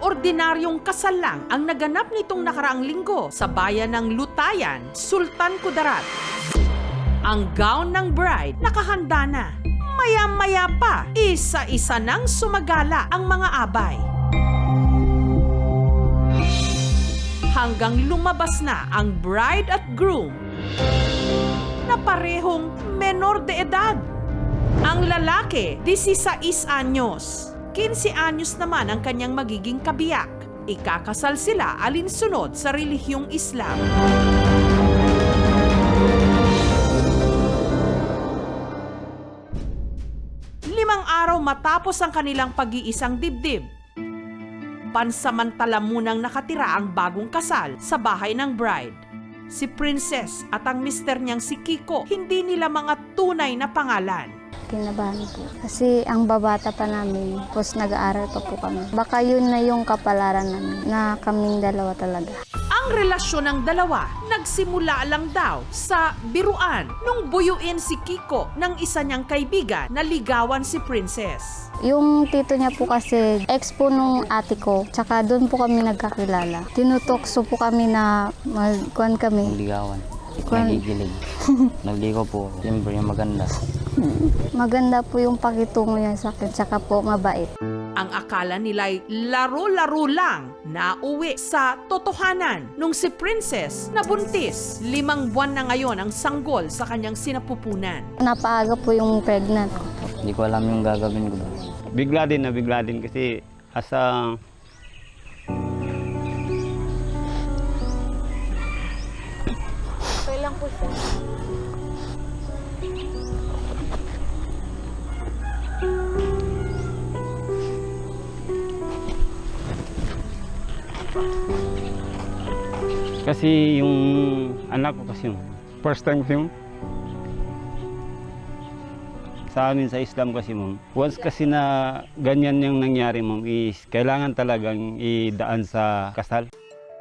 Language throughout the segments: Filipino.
Isang ordinaryong kasal lang ang naganap nitong nakaraang linggo sa bayan ng Lutayan, Sultan Kudarat. Ang gown ng bride nakahanda na. Maya-maya pa, isa-isa nang sumagala ang mga abay. Hanggang lumabas na ang bride at groom na parehong menor de edad. Ang lalaki, 16 anyos. 15 anyos naman ang kanyang magiging kabiyak. Ikakasal sila alinsunod sa relihiyong Islam. Limang araw matapos ang kanilang pag-iisang dibdib, pansamantala munang nakatira ang bagong kasal sa bahay ng bride. Si Princess at ang mister niyang si Kiko, hindi nila mga tunay na pangalan. Kinabahan po. Kasi ang babata pa namin, tapos nag-aaral pa po kami. Baka yun na yung kapalaran namin, na kaming dalawa talaga. Ang relasyon ng dalawa, nagsimula lang daw sa biruan nung buyuin si Kiko ng isa niyang kaibigan na ligawan si Princess. Yung tito niya po kasi, ex po nung ate ko, tsaka doon po kami nagkakilala. Tinutokso po kami na magkuhan kami. Ligawan. Nagigilig. Nagligaw po. Siyempre yung maganda. Maganda po yung pakitungo niya sa akin, tsaka po mabait. Ang akala nila'y laro-laro lang na uwi sa totohanan nung si Princess nabuntis. 5 buwan na ngayon ang sanggol sa kanyang sinapupunan. Napaaga po yung pregnant ko. Hindi ko alam yung gagawin ko ba. Bigla din kasi asa Okay lang po siya. kasi yung anak ko kasi first time kasi sa amin sa Islam kasi once kasi na ganyan yung nangyari is kailangan talagang idaan sa kasal.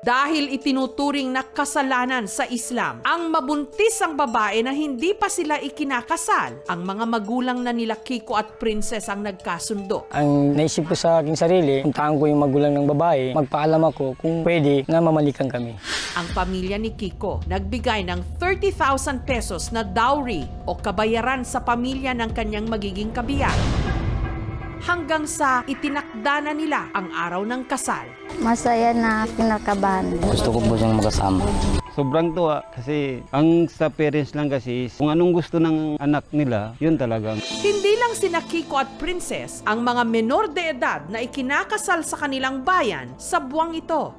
Dahil itinuturing na kasalanan sa Islam ang mabuntis ang babae na hindi pa sila ikinakasal, ang mga magulang na nila Kiko at Princess ang nagkasundo. Ang naisip ko sa aking sarili, puntahan ko yung magulang ng babae, magpaalam ako kung pwede na mamalikan kami. Ang pamilya ni Kiko nagbigay ng 30,000 pesos na dowry o kabayaran sa pamilya ng kanyang magiging kabiyak. Hanggang sa itinakda na nila ang araw ng kasal. Masaya na kinakabahan. Gusto ko po siyang magkasama. Sobrang tuwa kasi ang sa parents lang kasi kung anong gusto ng anak nila, yun talagang. Hindi lang sina Kiko at Princess ang mga menor de edad na ikinakasal sa kanilang bayan sa buwang ito.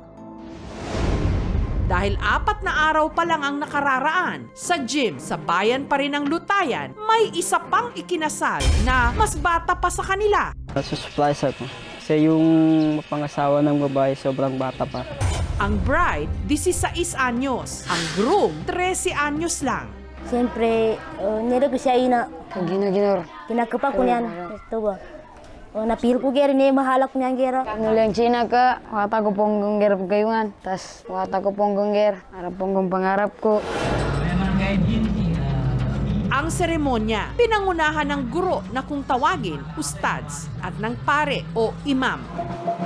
Dahil 4 na araw pa lang ang nakararaan, sa gym sa bayan pa rin ng Lutayan, may isa pang ikinasal na mas bata pa sa kanila. Nasusurprise ako. Kasi yung pangasawa ng babae sobrang bata pa. Ang bride, 16 anyos. Ang groom, 13 anyos lang. Siyempre, nilagay siya ina. Ginor. Kinakapak ko niyan. Ito ba? Napil ko gera niya, mahalak niya gera. Nulang China ka, wata ko pong gungger gayungan. Tas wata ko pong gungger, harap pong pangarap ko. Ang seremonya, pinangunahan ng guro na kung tawagin, ustads, at ng pare o imam.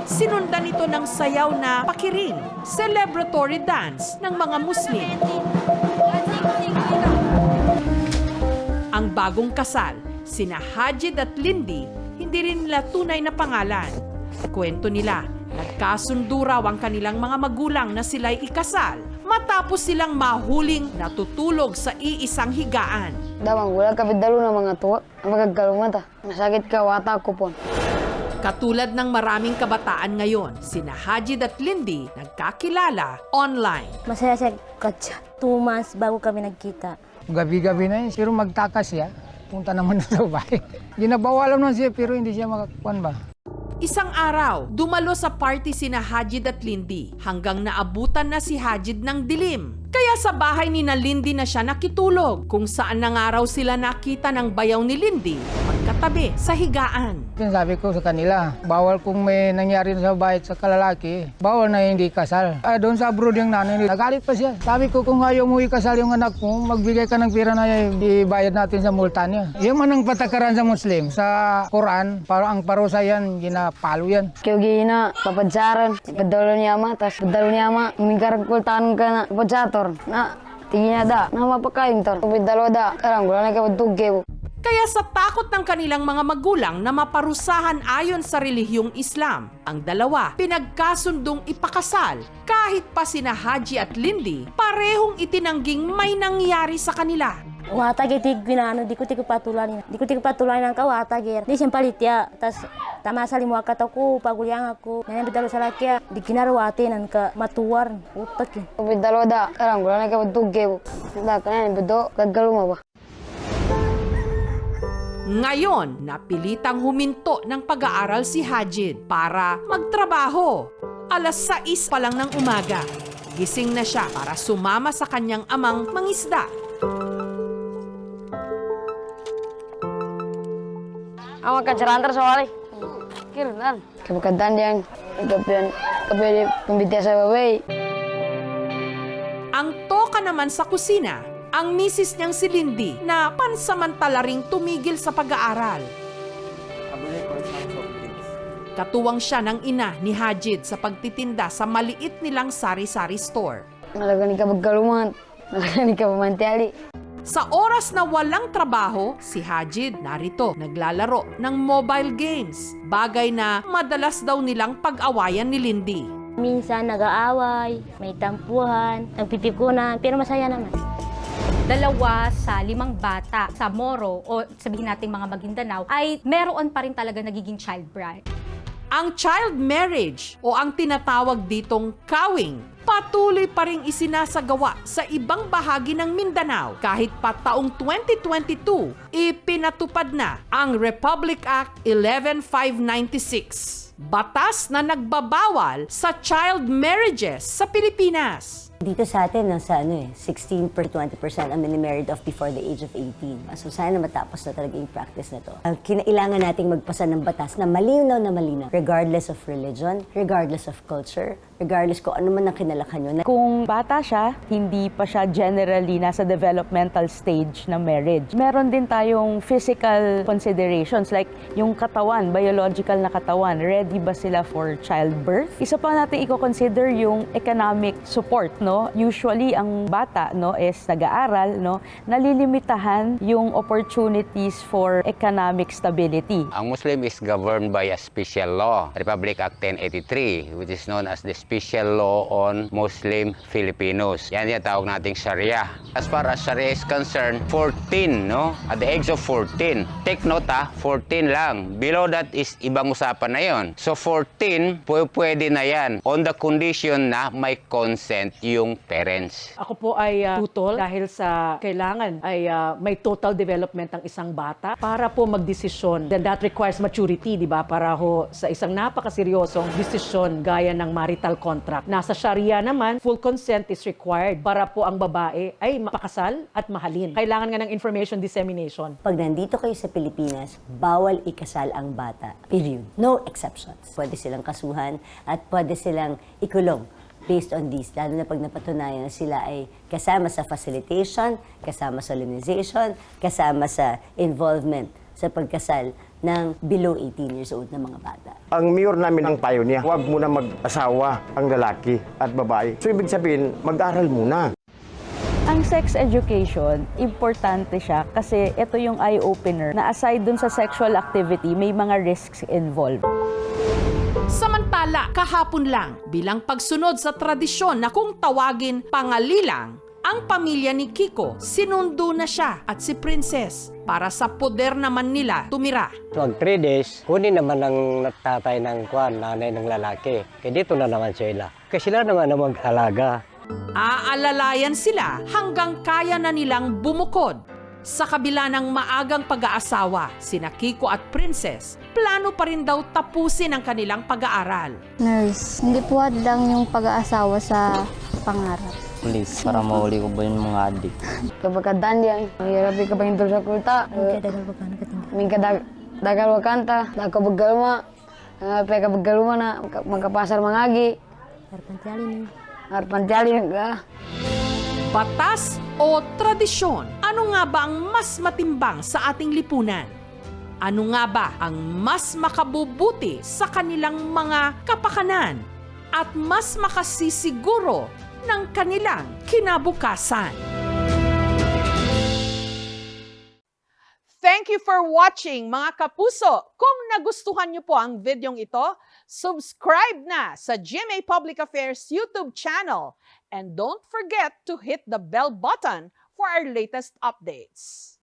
Sinundan ito ng sayaw na pakiring, celebratory dance ng mga Muslim. Ang bagong kasal, sina Hajid at Lindy, hindi rin nila tunay na pangalan. Kwento nila, nagkasundo raw ang kanilang mga magulang na sila'y ikasal matapos silang mahuling natutulog sa iisang higaan. Damang wala ka bidalo ng mga tuwa, ang magagaluman ta. Nasakit ka, wata ko po. Katulad ng maraming kabataan ngayon, sina Hajid at Lindy nagkakilala online. Masaya siya katsa. 2 months bago kami nagkita. Gabi-gabi na yun, pero magtaka siya. Punta naman sa bahay. Ginabawalan naman siya pero hindi siya makakuan ba. Isang araw, dumalo sa party sina Hajid at Lindy hanggang naabutan na si Hajid ng dilim. Kaya sa bahay ni na Lindy na siya nakitulog kung saan na nga raw sila nakita ng bayaw ni Lindy katabi sa higaan. Sabi ko sa kanila, bawal kung may nangyari sa bahay sa kalalaki, bawal na hindi kasal. Doon sa abroad yung nanay, nagalit pa siya. Sabi ko, kung ayaw mo ikasal yung anak mo, magbigay ka ng pera na ibayad natin sa multa niya. Yung manang patakaran sa Muslim, sa Quran, ang parusa yan, ginapalo yan. Kaya gina, papadsaran, ipadalo niya ama, tas padalo niya ama, umingkarag kultaan ka na, papadsator, na, tingin na da, na mapakain tor, ipadalo da, karang gula na kapatugay. Kaya sa takot ng kanilang mga magulang na maparusahan ayon sa relihiyong Islam, ang dalawa pinagkasundong ipakasal kahit pa sina Haji at Lindy parehong itinangging may nangyari sa kanila. Watag itig ginano, di ko patulanin. Di ko patulanin ng kawatag. Di siyang palitya. Tas tamasali mo akat ako, pagulyang ako. Nanay bidalo sa lakya, di kinarawati ng ka matuwar. Utak eh. Ipadalo da, karang gula na kapatugay. Da, kanan, ibado, gagaluma ba? Ngayon, napilitang huminto ng pag-aaral si Hajid para magtrabaho. 6:00 pa lang ng umaga. Gising na siya para sumama sa kanyang amang mangisda. Ang magkasarantar sa wali. Kailan? Kapagkandaan yan, kapag pambitya sa babay. Ang toka naman sa kusina, ang misis niyang si Lindy na pansamantala ring tumigil sa pag-aaral. Katuwang siya ng ina ni Hajid sa pagtitinda sa maliit nilang sari-sari store. Nalagani ka magkaluman, nalagani ka pamantiyali. Sa oras na walang trabaho, si Hajid narito naglalaro ng mobile games. Bagay na madalas daw nilang pag-awayan ni Lindy. Minsan nag-aaway, may tampuhan, nagpipikunan, pero masaya naman. 2 sa 5 bata sa Moro o sabihin natin mga Maguindanao ay meron pa rin talaga nagiging child bride. Ang child marriage o ang tinatawag ditong kawing patuloy pa ring isinasagawa sa ibang bahagi ng Mindanao kahit pa taong 2022 ipinatupad na ang Republic Act 11596. Batas na nagbabawal sa child marriages sa Pilipinas. Dito sa atin, nasa 16 per 20% ang mini-married off before the age of 18. So sana matapos na talaga yung practice na to. Kinailangan nating magpasa ng batas na malinaw, regardless of religion, regardless of culture, regardless kung ano man ang kinalakan nyo. Kung bata siya, hindi pa siya generally nasa developmental stage ng marriage. Meron din tayong physical considerations like yung katawan, biological na katawan. Ready ba sila for childbirth? Isa pa natin i-consider yung economic support. No? Usually, ang bata is nag-aaral, nalilimitahan yung opportunities for economic stability. Ang Muslim is governed by a special law, Republic Act 1083, which is known as the Special Law on Muslim Filipinos. Yan yung tawag nating Sharia. As far as Sharia is concerned, 14, At the age of 14. Take note 14 lang. Below that is ibang usapan na yon. So 14, pwede na yan on the condition na may consent yung parents. Ako po ay tutol dahil sa kailangan ay may total development ang isang bata para po magdesisyon. Then that requires maturity, di ba? Para ho sa isang napakaseryosong desisyon gaya ng marital contract. Nasa Sharia naman, full consent is required para po ang babae ay mapakasal at mahalin. Kailangan nga ng information dissemination. Pag nandito kayo sa Pilipinas, bawal ikasal ang bata. Period. No exceptions. Pwede silang kasuhan at pwede silang ikulong based on this, lalo na pag napatunayan na sila ay kasama sa facilitation, kasama sa solemnization, kasama sa involvement sa pagkasal ng below 18 years old na mga bata. Ang mayor namin ang payo niya, huwag muna mag-asawa ang lalaki at babae. So ibig sabihin, mag-aral muna. Ang sex education, importante siya kasi ito yung eye-opener na aside dun sa sexual activity, may mga risks involved. Samantala, kahapon lang, bilang pagsunod sa tradisyon na kung tawagin pangalilang, ang pamilya ni Kiko, sinundo na siya at si Princess para sa poder naman nila tumira. Mag 3 days, kunin naman ng tatay ng nanay ng lalaki. Kaya dito na naman sila. Kasi sila naman ang mag-alaga. Aalalayan sila hanggang kaya na nilang bumukod. Sa kabila ng maagang pag-aasawa, sina Kiko at Princess, plano pa rin daw tapusin ang kanilang pag-aaral. Nurse, hindi po hadlang yung pag-aasawa sa pangarap. Police, para mahuli ko ba yung mga adik. Kapagkandaan yan, mahirap ka pa sa kulta. May Dagal wakanta, dako begalma, peka begalma na magkapasar mangagi. Arpantialin ka. Batas o tradisyon? Ano nga ba ang mas matimbang sa ating lipunan? Ano nga ba ang mas makabubuti sa kanilang mga kapakanan at mas makasisiguro ng kanilang kinabukasan? Thank you for watching, mga kapuso. Kung nagustuhan niyo po ang videong ito, subscribe na sa GMA Public Affairs YouTube channel. And don't forget to hit the bell button for our latest updates.